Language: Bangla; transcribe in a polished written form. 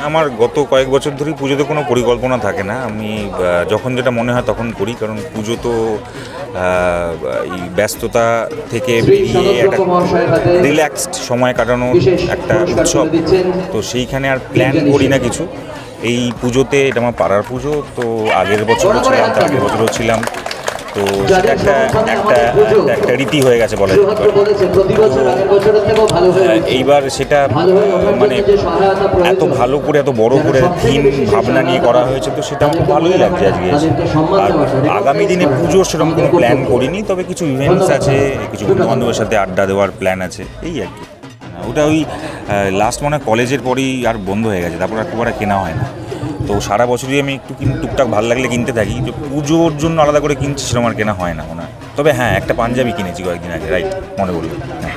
আমার গত কয়েক বছর ধরেই পুজোতে কোনো পরিকল্পনা থাকে না। আমি যখন যেটা মনে হয় তখন করি, কারণ পুজো তো এই ব্যস্ততা থেকে বেরিয়ে একটা রিল্যাক্সড সময় কাটানোর একটা উৎসব। তো সেইখানে আর প্ল্যান করি না কিছু। এই পুজোতে, এটা আমার পাড়ার পুজো, তো আগের বছরও ছিলাম, তার আগের বছরও ছিলাম, তো সেটা একটা একটা একটা রীতি হয়ে গেছে বলা যেতে পারে। এইবার সেটা মানে এত ভালো করে, এত বড় করে থিম ভাবনা নিয়ে করা হয়েছে, তো সেটা আমার ভালোই লাগছে আজকে এসে। আর আগামী দিনে পুজোর সেরকম কোনো প্ল্যান করিনি, তবে কিছু ইভেন্টস আছে, কিছু বন্ধুবান্ধবের সাথে আড্ডা দেওয়ার প্ল্যান আছে, এই আর কি। ওটা ওই লাস্ট মনে হয় কলেজের পরেই আর বন্ধ হয়ে গেছে, তারপর আর খুব একটা কেনা হয় না। তো সারা বছরই আমি একটু টুকটাক ভালো লাগলে কিনতে থাকি, যে পুজোর জন্য আলাদা করে কিনছি সেরকম আর কেনা হয় না মনে হয়। তবে হ্যাঁ, একটা পাঞ্জাবি কিনেছি কয়েকদিন আগে, রাইট, মনে পড়লো, হ্যাঁ।